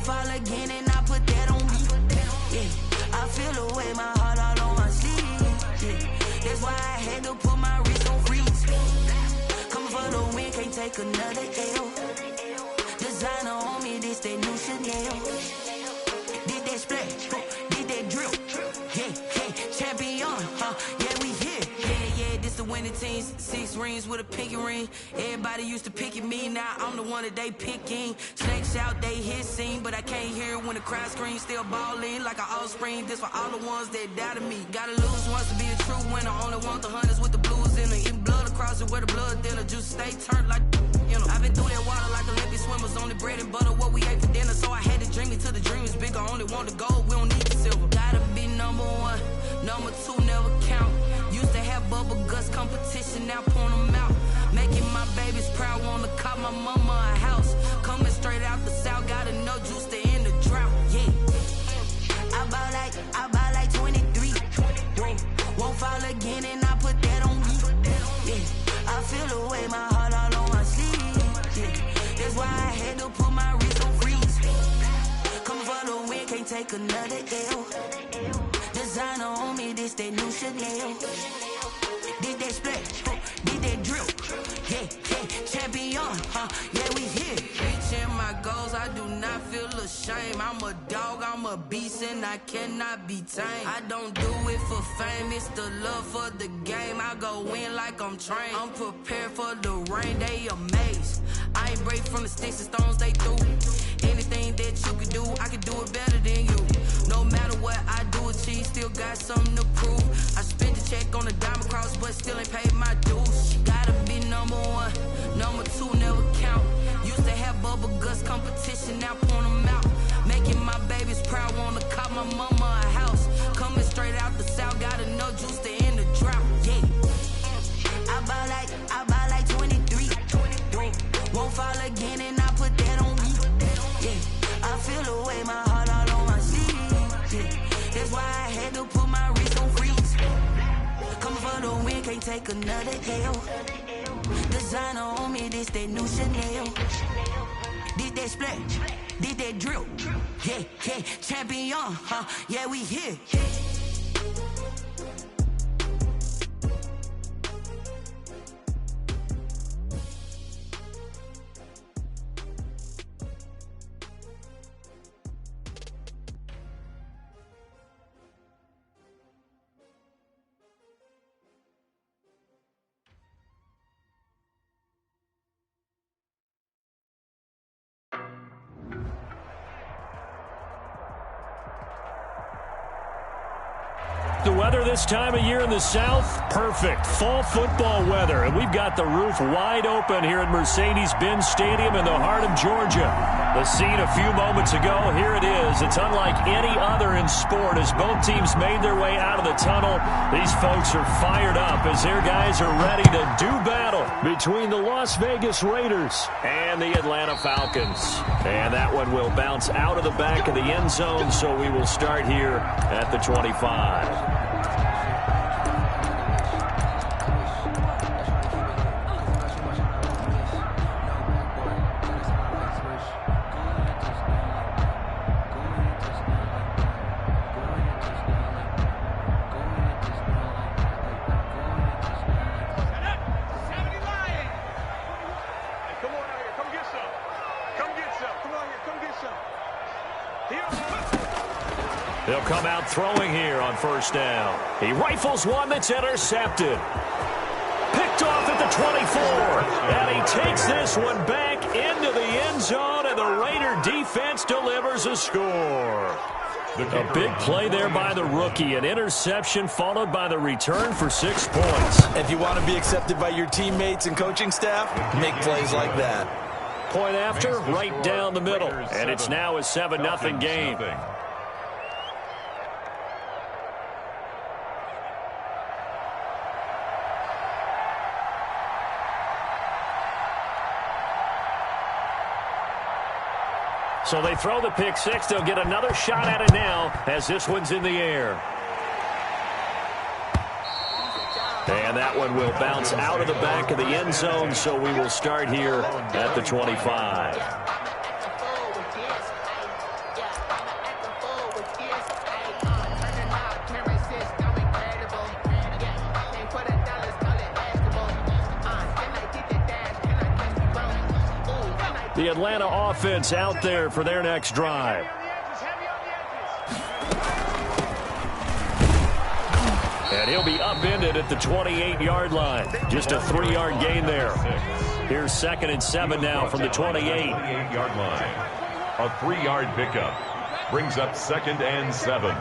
fall again and I put that on me. Yeah, I feel away, my heart all on my sleeve. Yeah, that's why I had to put my wrist on freeze. Coming for the win, can't take another L. Designer on me, this that new Chanel. Did that splash, did that drill. Yeah, champion, yeah, we here. Yeah, this the winning teams. 6 rings with a pinky ring. Everybody used to pick at me, now I'm the one that they picking. Snakes out, they hit scene, but I can't hear it when the crowd screams. Still ballin' like an offspring. This for all the ones that doubted me. Gotta lose once to be a true winner. Only want the hunters with the blues in it. Eating blood across it where the blood thinner. Juice stay turned like you know. I've been through that water like Olympic swimmers. Only bread and butter what we ate for dinner. So I had to dream it till the dream is bigger. Only want the gold, we don't need the silver. Gotta be number 1, number 2 never count. Used to have bubble guts competition, now point them out. Making my babies proud, wanna call my mama a house. Coming straight out the south, gotta know juice to end the drought. Yeah, I bought like 23. Won't fall again and I put that on me. Yeah, I feel away, my heart all on my sleeve. Yeah, that's why I had to put my wrist on freeze. Coming for the win, can't take another L. Designer on me, this that new Chanel. Did that splash, did that drill. Yeah, champion, yeah, we here. Reaching my goals, I do not feel ashamed. I'm a dog, I'm a beast, and I cannot be tamed. I don't do it for fame, it's the love for the game. I go in like I'm trained. I'm prepared for the rain, they amazed. I ain't break from the sticks and stones they threw. Anything that you can do, I can do it better than you. No matter what I do, achieve, still got something to prove. I spent the check on the diamond cross, but still ain't paid my dues. Gotta be number 1, number 2 never count. Used to have bubble guts competition, now point them out. Making my babies proud, wanna call my mama a house. Coming straight out the south, gotta know juice to end the drought. Yeah, I bought like 23. Won't fall again and I put that on me. Yeah, I feel away, my heart all on my sleeve. Yeah, that's why I had to put my wrist on freeze. Coming for the win, can't take another L. Designer on me, this that new Chanel. Did that splash, did that drill. Yeah, champion, yeah, we here. The weather this time of year in the south, perfect. Fall football weather. And we've got the roof wide open here at Mercedes-Benz Stadium in the heart of Georgia. The scene a few moments ago, here it is. It's unlike any other in sport as both teams made their way out of the tunnel. These folks are fired up as their guys are ready to do battle between the Las Vegas Raiders and the Atlanta Falcons. And that one will bounce out of the back of the end zone, so we will start here at the 25. They'll come out throwing here on first down. He rifles one that's intercepted. Picked off at the 24. And he takes this one back into the end zone, and the Raider defense delivers a score. A big play there by the rookie. An interception followed by the return for 6 points. If you want to be accepted by your teammates and coaching staff, make plays like that. Point after, right down the middle. And it's now a 7-0 game. So they throw the pick six. They'll get another shot at it now as this one's in the air. And that one will bounce out of the back of the end zone, so we will start here at the 25. The Atlanta offense out there for their next drive. And he'll be upended at the 28-yard line. Just a 3-yard gain there. Here's 2nd and 7 now from the 28-yard line. A 3-yard pickup brings up 2nd and 7.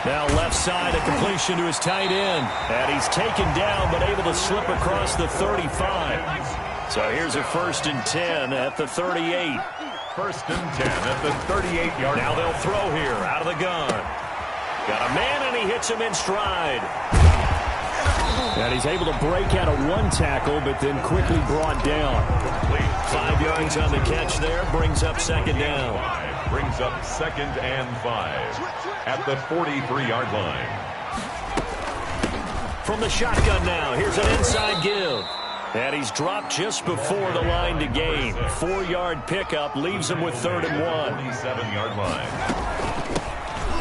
Now left side, a completion to his tight end. And he's taken down but able to slip across the 35. So here's a 1st and 10 at the 38. 1st and 10 at the 38-yard line. Now they'll throw here out of the gun. Got a man and he hits him in stride. And he's able to break out of one tackle but then quickly brought down. 5 yards on the catch there, brings up 2nd down. Brings up 2nd and 5 at the 43-yard line. From the shotgun now, here's an inside give. And he's dropped just before the line to gain. 4-yard pickup leaves him with 3rd and 1. 47-yard line.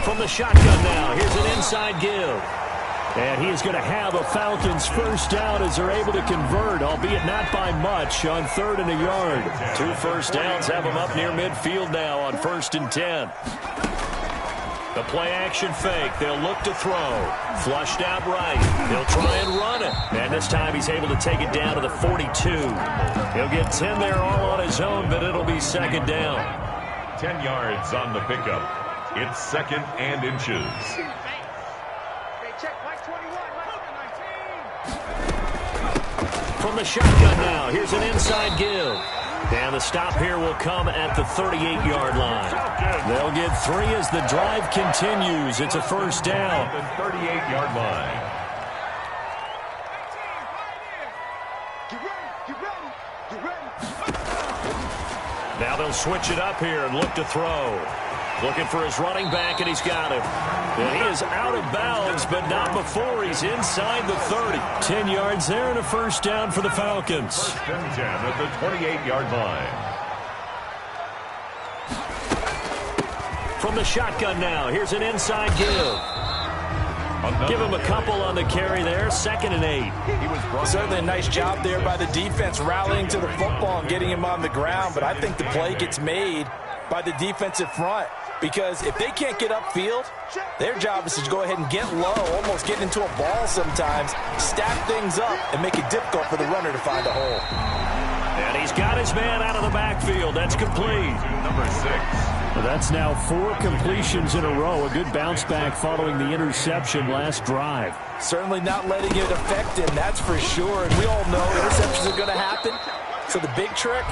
From the shotgun now, here's an inside give. And he is going to have a Falcons first down as they're able to convert, albeit not by much, on 3rd and a yard. 2 first downs have him up near midfield now on 1st and 10. The play-action fake. They'll look to throw. Flushed out right. They'll try and run it. And this time he's able to take it down to the 42. He'll get 10 there all on his own, but it'll be 2nd down. 10 yards on the pickup. It's 2nd and inches. From the shotgun now, here's an inside give. And the stop here will come at the 38-yard line. They'll get 3 as the drive continues. It's a 1st down. The 38-yard line. Now they'll switch it up here and look to throw. Looking for his running back, and he's got him. And he is out of bounds, but not before he's inside the 30. 10 yards there and a 1st down for the Falcons. 1st and 10 at the 28-yard line. From the shotgun now, here's an inside give. Give him a couple on the carry there. 2nd and 8. Certainly a nice job there by the defense rallying to the football and getting him on the ground, but I think the play gets made by the defensive front. Because if they can't get upfield, their job is to go ahead and get low, almost get into a ball sometimes, stack things up, and make it difficult for the runner to find a hole. And he's got his man out of the backfield. That's complete. Number 6. Well, that's now 4 completions in a row. A good bounce back following the interception last drive. Certainly not letting it affect him, that's for sure. And we all know interceptions are going to happen. So the big trick,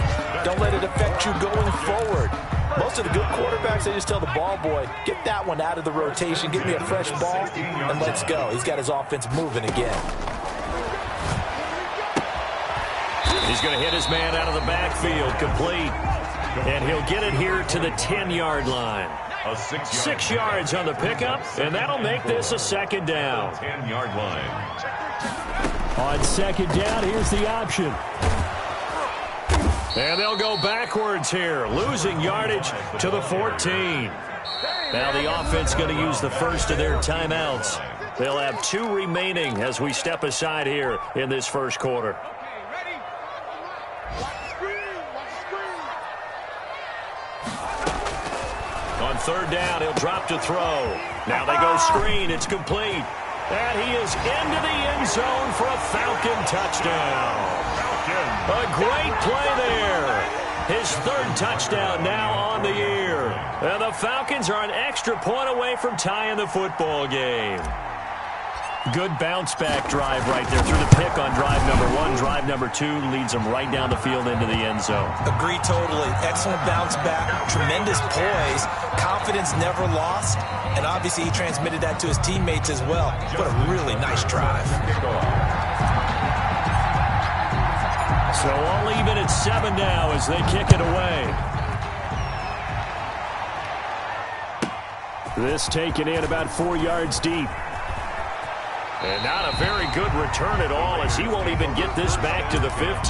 don't let it affect you going forward. Most of the good quarterbacks, they just tell the ball boy, get that one out of the rotation, give me a fresh ball, and let's go. He's got his offense moving again. He's going to hit his man out of the backfield, complete. And he'll get it here to the 10-yard line. 6 yards on the pickup, and that'll make this a 2nd down. 10-yard line. On 2nd down, here's the option. And they'll go backwards here, losing yardage to the 14. Now the offense going to use the first of their timeouts. They'll have 2 remaining as we step aside here in this first quarter. On 3rd down, he'll drop to throw. Now they go screen. It's complete. And he is into the end zone for a Falcon touchdown. A great play there. His 3rd touchdown now on the year. And the Falcons are an extra point away from tying the football game. Good bounce-back drive right there through the pick on drive number 1. Drive number 2 leads them right down the field into the end zone. Agree totally. Excellent bounce back. Tremendous poise. Confidence never lost. And obviously he transmitted that to his teammates as well. What a really nice drive. So all even at 7 now as they kick it away. This taken in about 4 yards deep. And not a very good return at all, as he won't even get this back to the 15.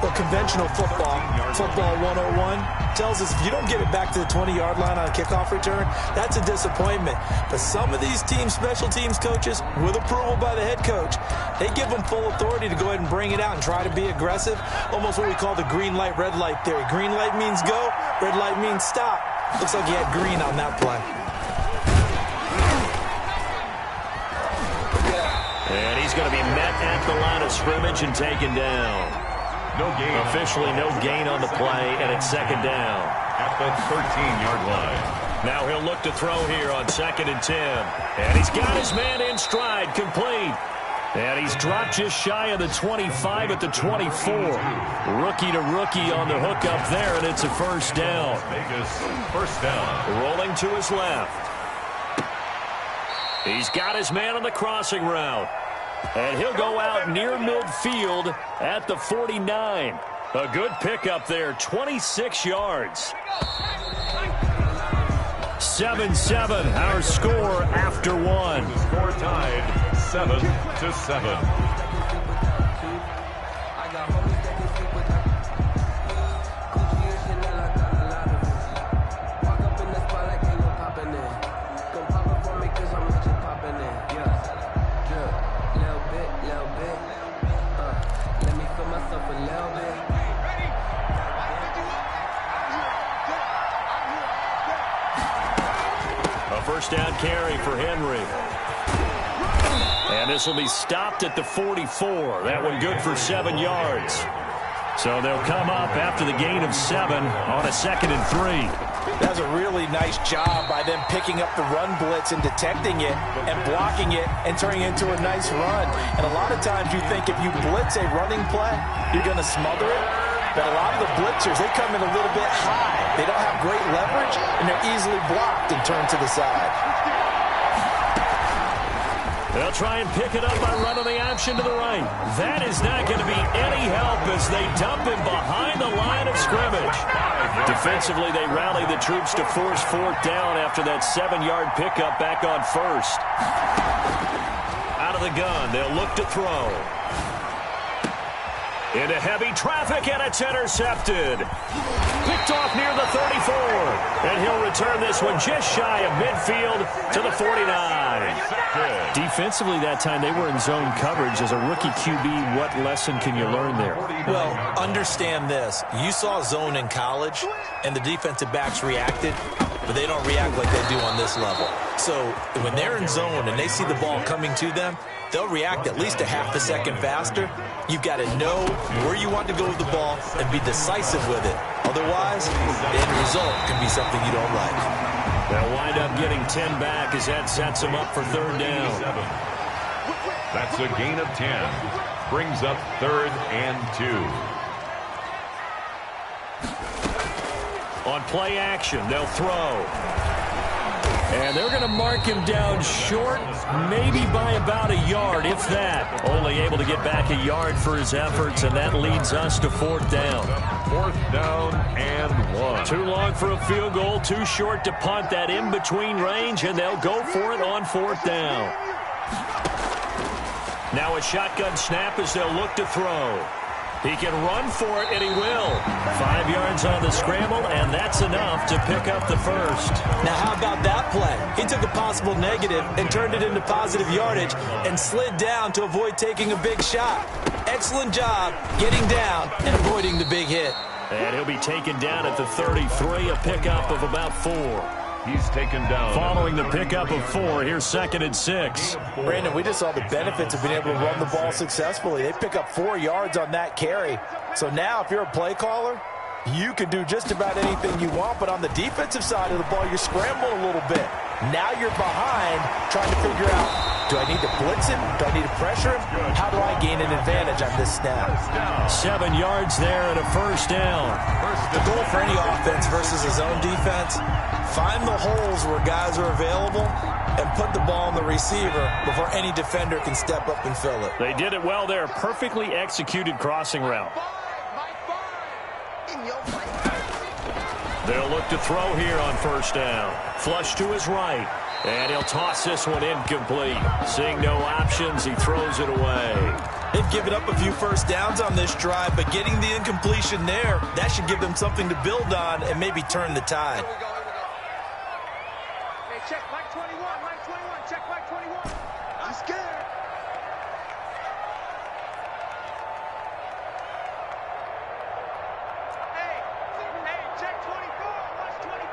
Well, conventional football 101, tells us if you don't get it back to the 20-yard line on a kickoff return, that's a disappointment. But some of these special teams coaches, with approval by the head coach, they give them full authority to go ahead and bring it out and try to be aggressive, almost what we call the green light, red light theory. Green light means go, red light means stop. Looks like he had green on that play. And he's going to be met at the line of scrimmage and taken down. No gain. Officially no gain on the play, and it's second down. At the 13-yard line. Now he'll look to throw here on 2nd and 10. And he's got his man in stride, complete. And he's dropped just shy of the 25 at the 24. Rookie to rookie on the hook up there, and it's a first down. Vegas, first down. Rolling to his left. He's got his man on the crossing route. And he'll go out near midfield at the 49. A good pickup there, 26 yards. 7-7, our score after one. Score tied 7-7. First down carry for Henry. And this will be stopped at the 44. That one good for 7 yards. So they'll come up after the gain of 7 on a 2nd and 3. That's a really nice job by them picking up the run blitz and detecting it and blocking it and turning it into a nice run. And a lot of times you think if you blitz a running play, you're going to smother it. But a lot of the blitzers, they come in a little bit high. They don't have great leverage, and they're easily blocked and turned to the side. They'll try and pick it up by running the option to the right. That is not going to be any help as they dump him behind the line of scrimmage. Defensively, they rally the troops to force 4th down after that 7-yard pickup back on 1st. Out of the gun, they'll look to throw. Into heavy traffic, and it's intercepted. Picked off near the 34. And he'll return this one just shy of midfield to the 49. Defensively that time, they were in zone coverage. As a rookie QB, what lesson can you learn there? Well, understand this. You saw zone in college, and the defensive backs reacted, but they don't react like they do on this level. So when they're in zone and they see the ball coming to them, they'll react at least a half a second faster. You've got to know where you want to go with the ball and be decisive with it. Otherwise, the end result can be something you don't like. They'll wind up getting 10 back as that sets them up for 3rd down. That's a gain of 10. Brings up 3rd and 2. On play action, they'll throw. And they're going to mark him down short, maybe by about a yard, if that. Only able to get back a yard for his efforts, and that leads us to 4th down. 4th down and 1. Too long for a field goal, too short to punt that in-between range, and they'll go for it on 4th down. Now a shotgun snap as they'll look to throw. He can run for it, and he will. 5 yards on the scramble, and that's enough to pick up the first. Now, how about that play? He took a possible negative and turned it into positive yardage and slid down to avoid taking a big shot. Excellent job getting down and avoiding the big hit. And he'll be taken down at the 33, a pickup of about 4. He's taken down. Following the pickup of 4, here's 2nd and 6. Brandon, we just saw the benefits of being able to run the ball successfully. They pick up 4 yards on that carry. So now if you're a play caller, you can do just about anything you want. But on the defensive side of the ball, you're scrambling a little bit. Now you're behind trying to figure out, do I need to blitz him? Do I need to pressure him? How do I gain an advantage on this snap? 7 yards there and a first down. The goal for any offense versus a zone defense, find the holes where guys are available and put the ball on the receiver before any defender can step up and fill it. They did it well there. Perfectly executed crossing route. They'll look to throw here on first down. Flush to his right. And he'll toss this one incomplete. Seeing no options, he throws it away. They've given up a few first downs on this drive, but getting the incompletion there, that should give them something to build on and maybe turn the tide. Hey, check Mike 21, Mike 21, check Mike 21. I'm scared. Hey, check 24, watch 24.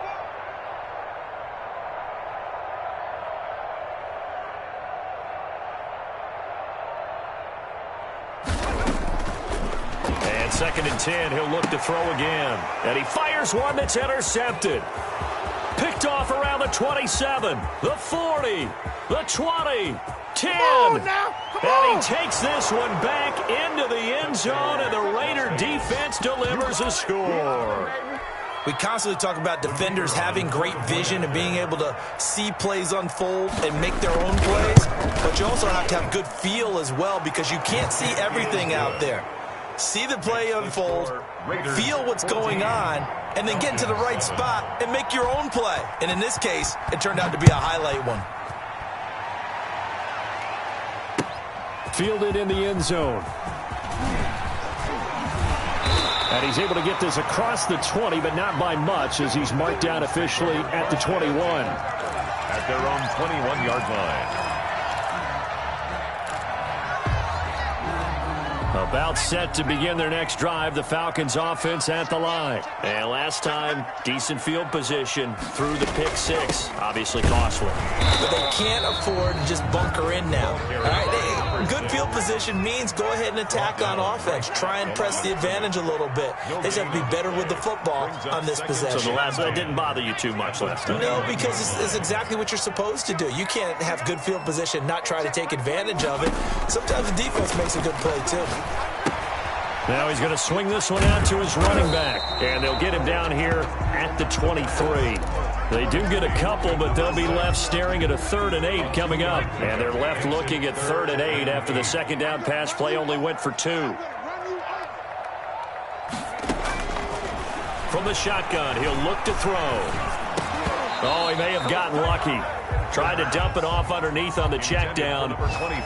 And 2nd and 10, he'll look to throw again. And he fires one that's intercepted. Picked off around the 27, the 40, the 20, 10. And he takes this one back into the end zone, and the Raider defense delivers a score. We constantly talk about defenders having great vision and being able to see plays unfold and make their own plays. But you also have to have good feel as well, because you can't see everything out there. See the play unfold, feel what's going on, and then get to the right spot and make your own play. And in this case, it turned out to be a highlight one. Fielded in the end zone. And he's able to get this across the 20, but not by much, as he's marked down officially at the 21. At their own 21-yard line. About set to begin their next drive, the Falcons offense at the line. And last time, decent field position through the pick six. Obviously costly. But they can't afford to just bunker in now. All right, good field position means go ahead and attack on offense. Try and press the advantage a little bit. They just have to be better with the football on this possession. So the last one didn't bother you too much last time? No, because it's exactly what you're supposed to do. You can't have good field position, not try to take advantage of it. Sometimes the defense makes a good play, too. Now he's going to swing this one out to his running back. And they'll get him down here at the 23. They do get a couple, but they'll be left staring at a 3rd and 8 coming up. And they're left looking at 3rd and 8 after the second down pass play only went for 2. From the shotgun, he'll look to throw. Oh, he may have gotten lucky. Tried to dump it off underneath on the check down.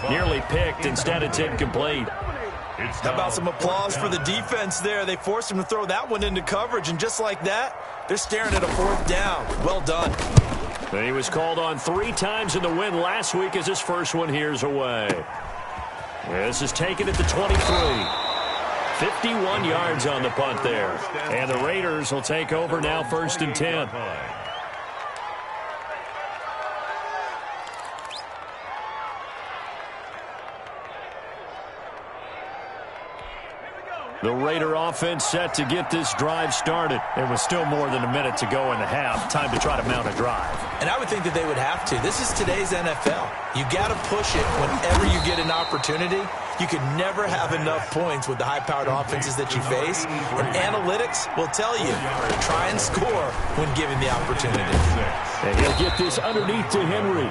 Nearly picked. Instead, it's incomplete. How about some applause for the defense there? They forced him to throw that one into coverage, and just like that, they're staring at a 4th down. Well done. And he was called on 3 times in the win last week as his first one here's away. This is taken at the 23. 51 yards on the punt there. And the Raiders will take over now 1st and 10. The Raider offense set to get this drive started. There was still more than a minute to go in the half. Time to try to mount a drive. And I would think that they would have to. This is today's NFL. You got to push it whenever you get an opportunity. You can never have enough points with the high-powered offenses that you face. And analytics will tell you, try and score when given the opportunity. And he'll get this underneath to Henry.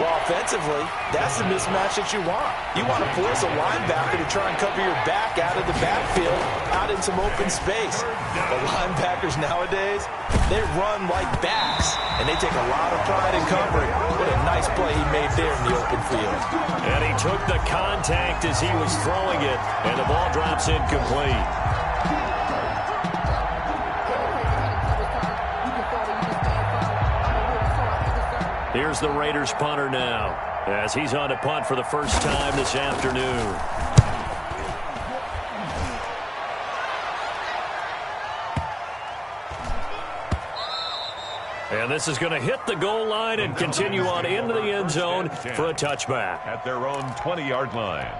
Well, offensively, that's the mismatch that you want. You want to force a linebacker to try and cover your back out of the backfield, out in some open space. The linebackers nowadays, they run like backs, and they take a lot of pride in covering. What a nice play he made there in the open field. And he took the contact as he was throwing it, and the ball drops incomplete. Here's the Raiders punter now, as he's on to punt for the first time this afternoon. And this is going to hit the goal line and continue on into the end zone for a touchback. At their own 20-yard line.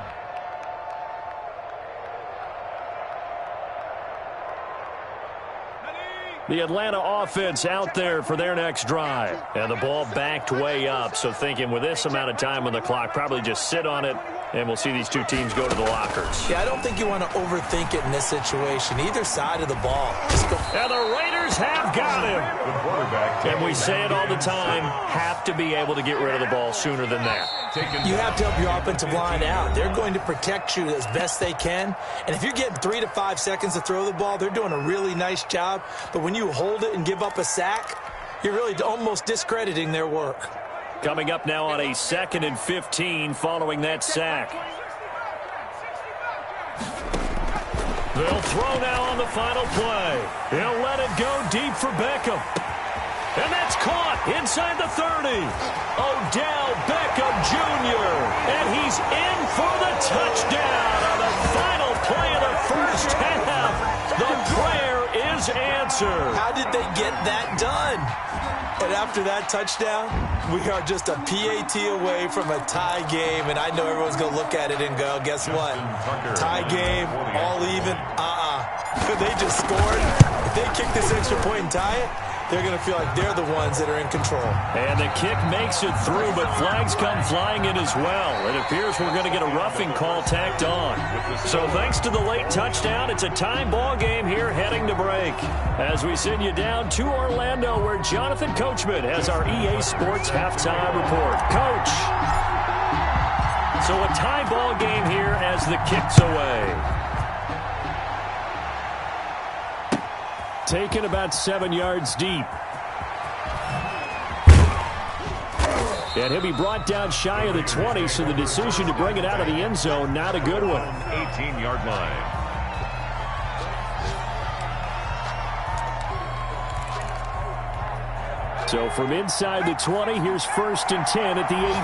The Atlanta offense out there for their next drive. And the ball backed way up, so thinking with this amount of time on the clock, probably just sit on it, and we'll see these two teams go to the lockers. Yeah, I don't think you want to overthink it in this situation. Either side of the ball. Just go. And the Raiders have got him. And we say it all the time, have to be able to get rid of the ball sooner than that. You have to help your offensive line out. They're going to protect you as best they can. And if you're getting 3 to 5 seconds to throw the ball, they're doing a really nice job. But when you hold it and give up a sack, You're really almost discrediting their work. Coming up now on a 2nd and 15 following that sack. They'll throw now on the final play. He'll let it go deep for Beckham. And that's caught inside the 30. Odell Beckham Jr. And he's in for the touchdown on the final play of the first half. The prayer is answered. How did they get that done? And after that touchdown, we are just a PAT away from a tie game. And I know everyone's going to look at it and go, guess what? Tie game, all even, They just scored. If they kick this extra point and tie it, they're going to feel like they're the ones that are in control. And the kick makes it through, but flags come flying in as well. It appears we're going to get a roughing call tacked on. So thanks to the late touchdown, it's a tie ball game here heading to break. As we send you down to Orlando, where Jonathan Coachman has our EA Sports halftime report. Coach. So a tie ball game here as the kick's away. Taken about 7 yards deep. And he'll be brought down shy of the 20, so the decision to bring it out of the end zone, not a good one. 18-yard line. So from inside the 20, here's 1st and 10 at the 18.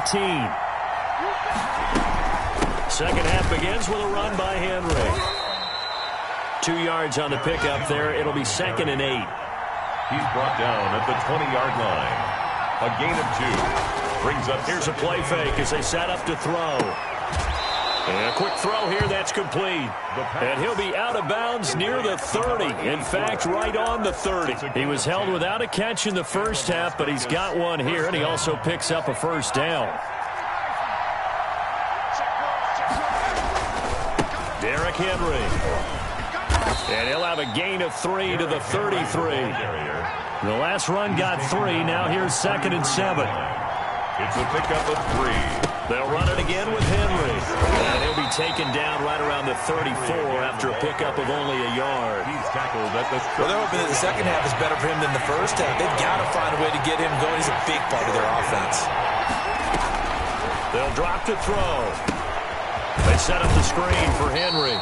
Second half begins with a run by Henry. 2 yards on the pickup there. It'll be 2nd and 8. He's brought down at the 20-yard line. A gain of 2. Brings up. Here's a play fake as they set up to throw. And a quick throw here. That's complete. And he'll be out of bounds near the 30. In fact, right on the 30. He was held without a catch in the first half, but he's got one here, and he also picks up a first down. Derrick Henry. And he'll have a gain of 3 to the 33. The last run got 3. Now here's 2nd and 7. It's a pickup of 3. They'll run it again with Henry. And he'll be taken down right around the 34 after a pickup of only a yard. He's tackled at the 30. Well, they're hoping that the second half is better for him than the first half. They've got to find a way to get him going. He's a big part of their offense. They'll drop to throw. They set up the screen for Henry.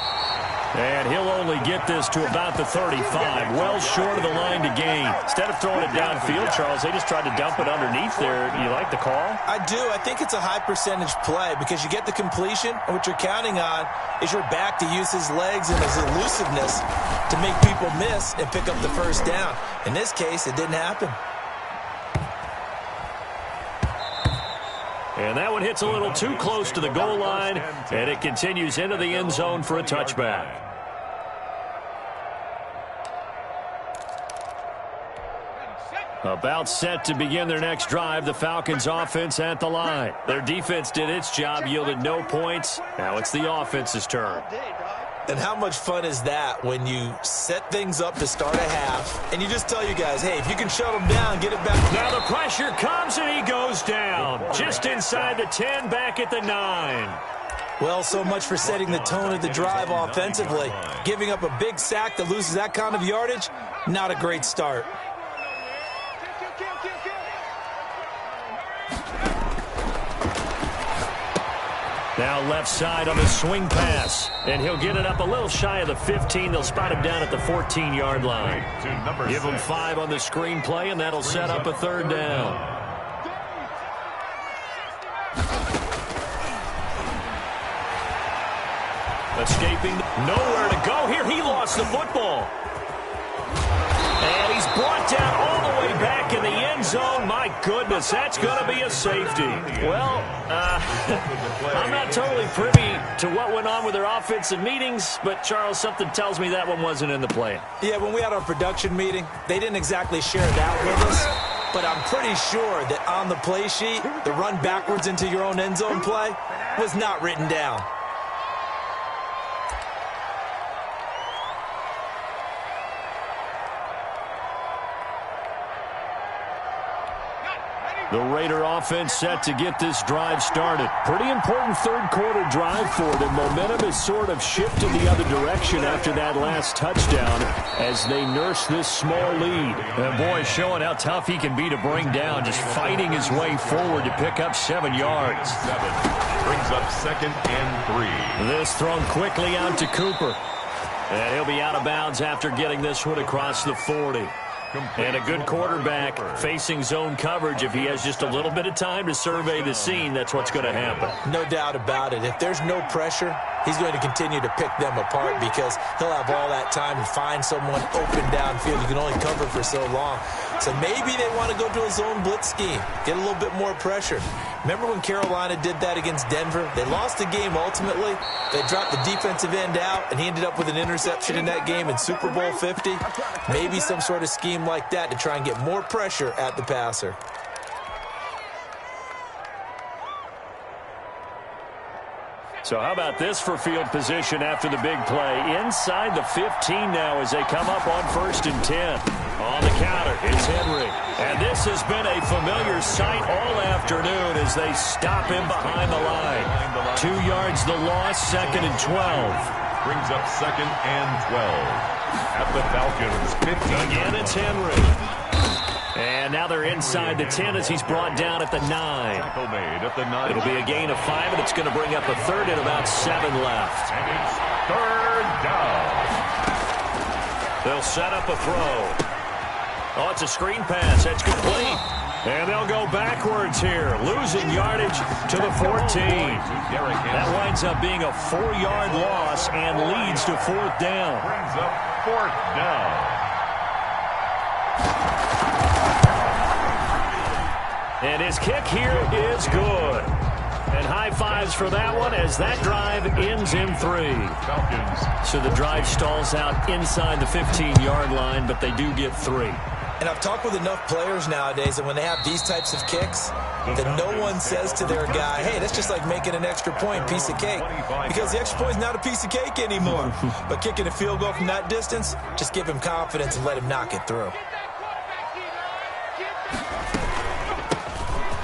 And he'll only get this to about the 35, well short of the line to gain. Instead of throwing it downfield, Charles, they just tried to dump it underneath there. You like the call? I do. I think it's a high percentage play because you get the completion, and what you're counting on is your back to use his legs and his elusiveness to make people miss and pick up the first down. In this case, it didn't happen. And that one hits a little too close to the goal line, and it continues into the end zone for a touchback. About set to begin their next drive, the Falcons offense at the line. Their defense did its job, yielded no points. Now it's the offense's turn. And how much fun is that when you set things up to start a half and you just tell you guys, hey, if you can shut them down, get it back. Now the pressure comes and he goes down. Just inside the 10, back at the 9. Well, so much for setting the tone of the drive offensively. Giving up a big sack that loses that kind of yardage, not a great start. Now left side on the swing pass. And he'll get it up a little shy of the 15. They'll spot him down at the 14-yard line. Give him 5 on the screen play, and that'll set up a third down. Escaping. Nowhere to go here. He lost the football. And he's brought down all the way back in the end zone. My goodness, that's going to be a safety. Well, I'm not totally privy to what went on with their offensive meetings, but, Charles, something tells me that one wasn't in the plan. Yeah, when we had our production meeting, they didn't exactly share that with us, but I'm pretty sure that on the play sheet, the run backwards into your own end zone play was not written down. The Raider offense set to get this drive started. Pretty important third-quarter drive for them. Momentum has sort of shifted the other direction after that last touchdown as they nurse this small lead. And boy, showing how tough he can be to bring down, just fighting his way forward to pick up 7 yards. 7 brings up 2nd and 3. This thrown quickly out to Cooper. And he'll be out of bounds after getting this one across the 40. And a good quarterback facing zone coverage. If he has just a little bit of time to survey the scene, that's what's going to happen. No doubt about it. If there's no pressure, he's going to continue to pick them apart because he'll have all that time to find someone open downfield. You can only cover for so long. So maybe they want to go to a zone blitz scheme, get a little bit more pressure. Remember when Carolina did that against Denver? They lost the game ultimately. They dropped the defensive end out, and he ended up with an interception in that game in Super Bowl 50. Maybe some sort of scheme like that to try and get more pressure at the passer. So how about this for field position after the big play? Inside the 15 now as they come up on 1st and 10. On the counter, it's Henry. And this has been a familiar sight all afternoon as they stop him behind the line. 2 yards the loss, 2nd and 12. Brings up 2nd and 12. At the Falcons, 15. Again, it's Henry. And now they're inside the 10 as he's brought down at the 9. Tackle made at the 9. It'll be a gain of 5, and it's going to bring up a 3rd and about 7 left. And it's 3rd down. They'll set up a throw. Oh, it's a screen pass. That's complete. And they'll go backwards here, losing yardage to the 14. That winds up being a 4-yard loss and leads to 4th down. Brings up 4th down. And his kick here is good. And high fives for that one as that drive ends in 3. Falcons. So the drive stalls out inside the 15-yard line, but they do get 3. And I've talked with enough players nowadays, and when they have these types of kicks, that no one says to their guy, hey, that's just like making an extra point, piece of cake. Because the extra point is not a piece of cake anymore. But kicking a field goal from that distance, just give him confidence and let him knock it through.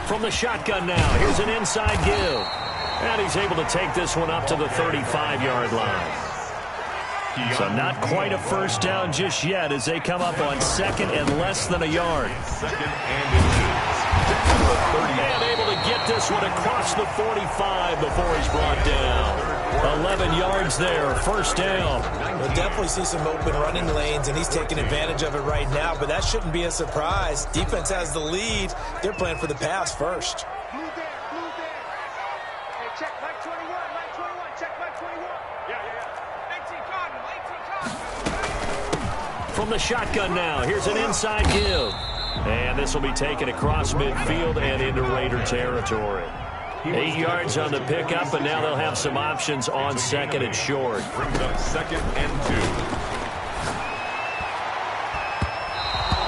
From the shotgun now, here's an inside give. And he's able to take this one up to the 35-yard line. So not quite a 1st down just yet as they come up on 2nd and less than a yard. 2nd and inches. And able to get this one across the 45 before he's brought down. 11 yards there, 1st down. We'll definitely see some open running lanes, and he's taking advantage of it right now, but that shouldn't be a surprise. Defense has the lead. They're playing for the pass first. Blue there. Hey, check Mike 21, check Mike 21. Yeah. 18 Cardinal. From the shotgun now, here's an inside give. And this will be taken across midfield and into Raider territory. 8 yards on the pickup, and now they'll have some options on 2nd and short. Brings up 2nd and 2.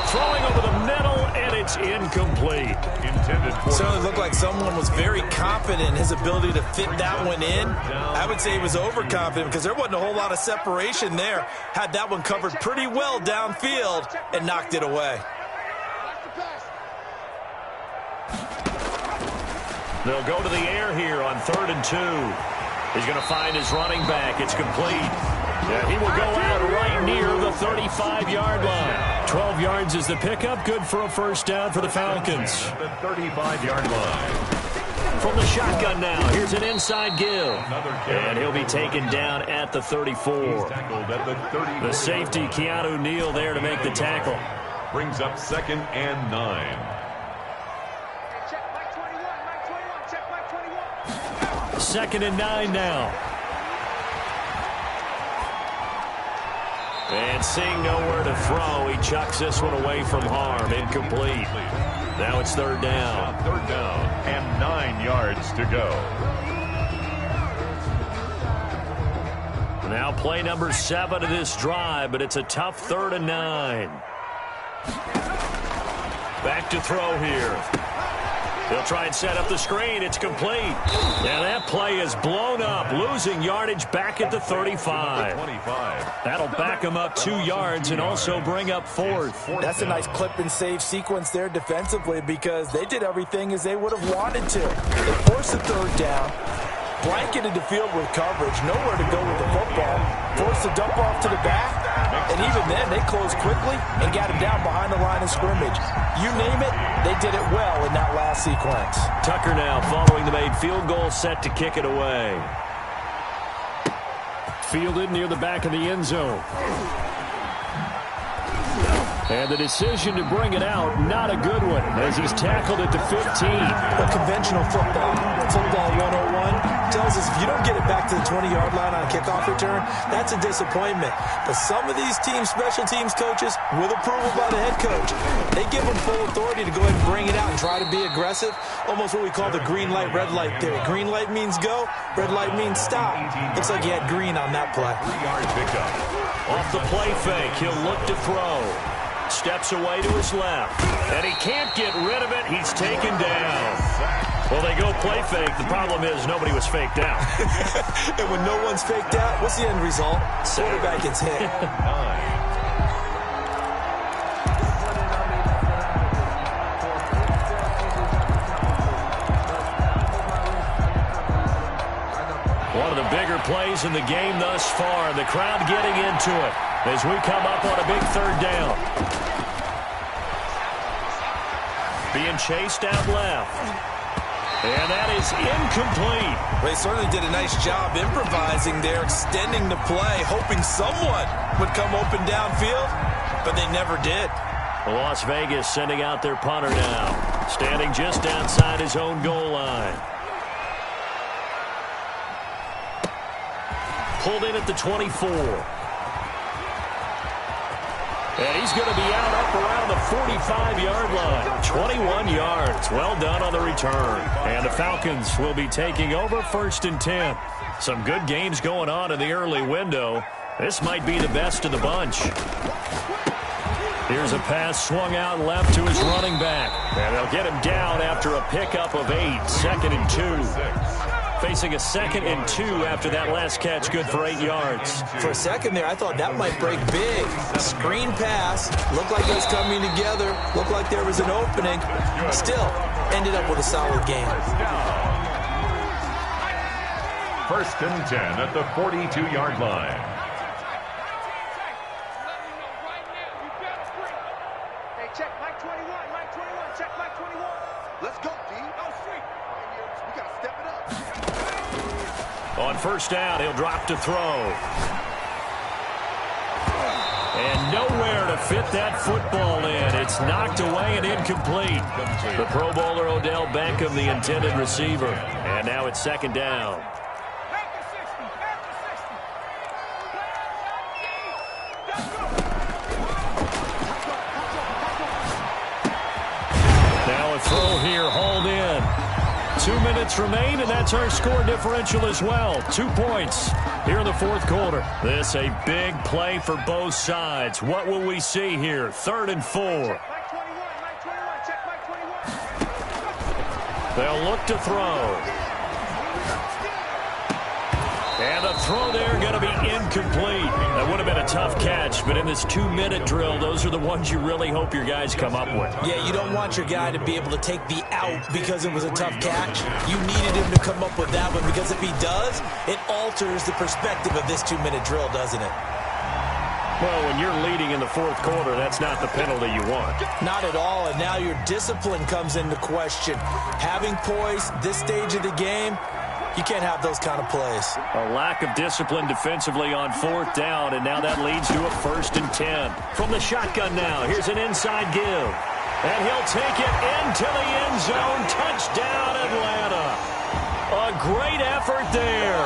Throwing over the middle, and it's incomplete. Intended for. So it looked like someone was very confident in his ability to fit that one in. I would say he was overconfident because there wasn't a whole lot of separation there. Had that one covered pretty well downfield and knocked it away. They'll go to the air here on 3rd and 2. He's going to find his running back. It's complete. Yeah, he will go out right near the 35-yard line. 12 yards is the pickup. Good for a 1st down for the Falcons. The 35-yard line. From the shotgun now, here's an inside give. And he'll be taken down at the 34. The safety, Keanu Neal, there to make the tackle. Brings up 2nd and 9. 2nd and 9 now. And seeing nowhere to throw, he chucks this one away from harm. Incomplete. Now it's 3rd down. 3rd down and 9 yards to go. Now play number 7 of this drive, but it's a tough 3rd and 9. Back to throw here. He'll try and set up the screen. It's complete. And that play is blown up, losing yardage back at the 35. That'll back him up 2 yards and also bring up 4th. That's a nice clip and save sequence there defensively because they did everything as they would have wanted to. They forced the 3rd down, blanketed the field with coverage, nowhere to go with the football, forced the dump off to the back, and even then they closed quickly and got him down behind the line of scrimmage. You name it, they did it well in that last sequence. Tucker now following the made field goal, set to kick it away. Fielded near the back of the end zone. And the decision to bring it out, not a good one, as he's tackled at the 15. But conventional football 101, tells us if you don't get it back to the 20-yard line on a kickoff return, that's a disappointment. But some of these teams, special teams coaches, with approval by the head coach, they give them full authority to go ahead and bring it out and try to be aggressive, almost what we call the green light, red light theory. Green light means go, red light means stop. Looks like he had green on that play. 3-yard pickup. Off the play fake, he'll look to throw. Steps away to his left, and he can't get rid of it. He's taken down. Well, they go play fake. The problem is nobody was faked out. And when no one's faked out, what's the end result? Quarterback gets hit. One of the bigger plays in the game thus far. The crowd getting into it as we come up on a big 3rd down. Being chased out left. And that is incomplete. Well, they certainly did a nice job improvising there, extending the play, hoping someone would come open downfield, but they never did. Las Vegas sending out their punter now, standing just outside his own goal line. Pulled in at the 24. And he's going to be out up around the 45-yard line. 21 yards. Well done on the return. And the Falcons will be taking over 1st and 10. Some good games going on in the early window. This might be the best of the bunch. Here's a pass swung out left to his running back. And they'll get him down after a pickup of 8. 2nd and 2. Facing a 2nd and 2 after that last catch, good for 8 yards. For a second there, I thought that might break big. Screen pass, looked like it was coming together, looked like there was an opening. Still, ended up with a solid game. 1st and 10 at the 42-yard line. Hey, check Mike 21, Mike 21, check Mike 21. Let's go, D. Oh, sweet. We got to step it up. On 1st down, he'll drop to throw. And nowhere to fit that football in. It's knocked away and incomplete. The Pro Bowler Odell Beckham, the intended receiver. And now it's 2nd down. Now a throw here, hauled in. 2 minutes remain, and that's our score differential as well. 2 points here in the 4th quarter. This a big play for both sides. What will we see here? 3rd and 4. Mike 21, Mike 21, check Mike 21. They'll look to throw. And the throw there going to be incomplete. That would have been a tough catch, but in this 2-minute drill, those are the ones you really hope your guys come up with. Yeah, you don't want your guy to be able to take the out because it was a tough catch. You needed him to come up with that one because if he does, it alters the perspective of this 2-minute drill, doesn't it? Well, when you're leading in the 4th quarter, that's not the penalty you want. Not at all, and now your discipline comes into question. Having poise this stage of the game, you can't have those kind of plays. A lack of discipline defensively on 4th down, and now that leads to a 1st and 10. From the shotgun now, here's an inside give. And he'll take it into the end zone. Touchdown, Atlanta. A great effort there.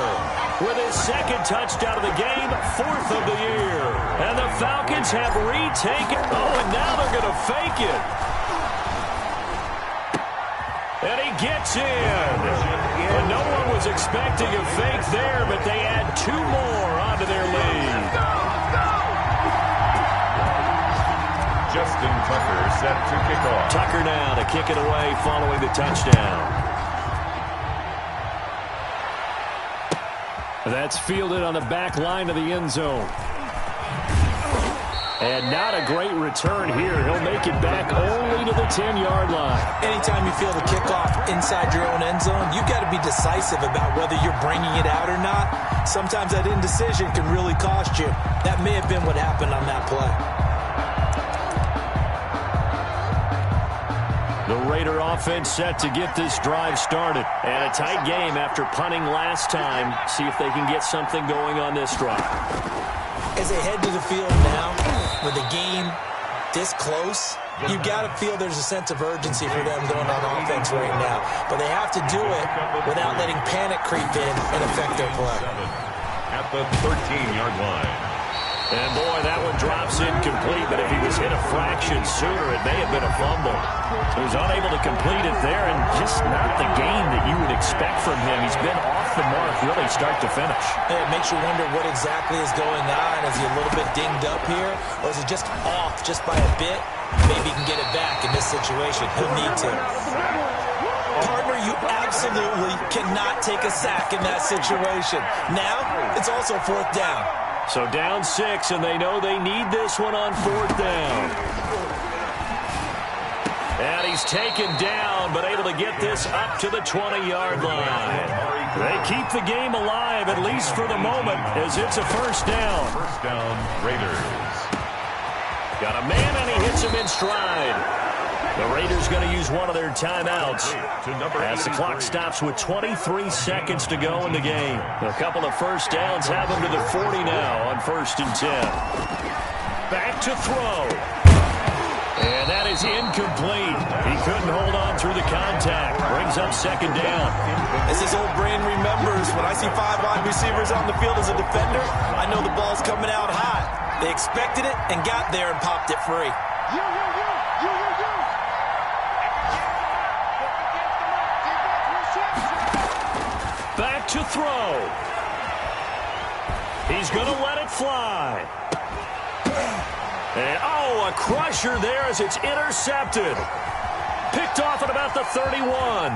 With his 2nd touchdown of the game, 4th of the year. And the Falcons have retaken. Oh, and now they're going to fake it. And he gets in. And no one was expecting a fake there, but they add 2 more onto their lead. Justin Tucker set to kick off. Tucker now to kick it away following the touchdown. That's fielded on the back line of the end zone. And not a great return here. He'll make it back only to the 10-yard line. Anytime you feel the kickoff inside your own end zone, you've got to be decisive about whether you're bringing it out or not. Sometimes that indecision can really cost you. That may have been what happened on that play. The Raider offense set to get this drive started. And a tight game after punting last time. See if they can get something going on this drive. As they head to the field now, with the game this close, you've got to feel there's a sense of urgency for them going on offense right now. But they have to do it without letting panic creep in and affect their play. At the 13-yard line. And boy, that one drops incomplete, but if he was hit a fraction sooner, it may have been a fumble. He was unable to complete it there, and just not the game that you would expect from him. He's been off the mark really start to finish. It makes you wonder what exactly is going on. Is he a little bit dinged up here, or is he just off just by a bit? Maybe he can get it back in this situation. He'll need to. Partner, you absolutely cannot take a sack in that situation. Now, it's also fourth down. So down 6, and they know they need this one on fourth down. And he's taken down, but able to get this up to the 20-yard line. They keep the game alive, at least for the moment, as it's a first down. First down, Raiders. Got a man, and he hits him in stride. The Raiders going to use one of their timeouts as the clock stops with 23 seconds to go in the game. A couple of first downs have them to the 40 now on 1st and 10. Back to throw. And that is incomplete. He couldn't hold on through the contact. Brings up second down. As his old brain remembers, when I see 5 wide receivers on the field as a defender, I know the ball's coming out hot. They expected it and got there and popped it free. Back to throw. He's going to let it fly. And, a crusher there as it's intercepted. Picked off at about the 31.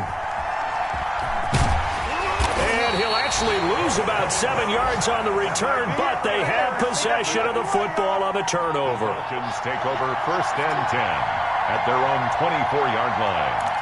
And he'll actually lose about 7 yards on the return, but they have possession of the football on the turnover. Falcons take over 1st and 10 at their own 24-yard line.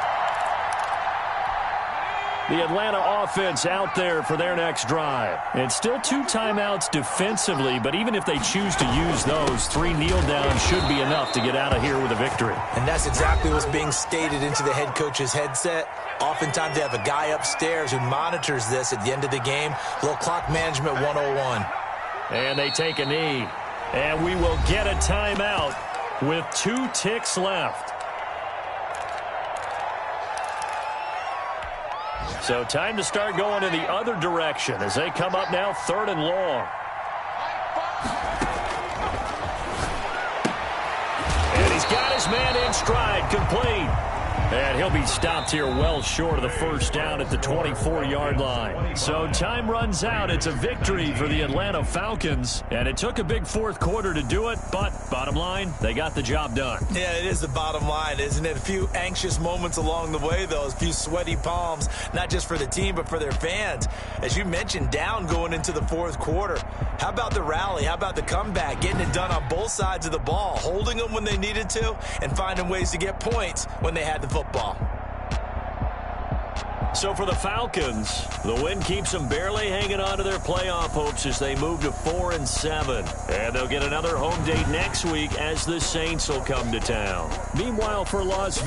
The Atlanta offense out there for their next drive. And still 2 timeouts defensively, but even if they choose to use those, 3 kneel downs should be enough to get out of here with a victory. And that's exactly what's being stated into the head coach's headset. Oftentimes they have a guy upstairs who monitors this at the end of the game. Little clock management 101. And they take a knee. And we will get a timeout with 2 ticks left. So time to start going in the other direction as they come up now 3rd and long. And he's got his man in stride, complete. And he'll be stopped here well short of the first down at the 24-yard line. So time runs out. It's a victory for the Atlanta Falcons. And it took a big 4th quarter to do it, but bottom line, they got the job done. Yeah, it is the bottom line, isn't it? A few anxious moments along the way, though. A few sweaty palms, not just for the team, but for their fans. As you mentioned, down going into the 4th quarter. How about the rally? How about the comeback? Getting it done on both sides of the ball, holding them when they needed to, and finding ways to get points when they had the football. So for the Falcons, the win keeps them barely hanging on to their playoff hopes as they move to 4-7. And they'll get another home date next week as the Saints will come to town. Meanwhile, for Las Vegas,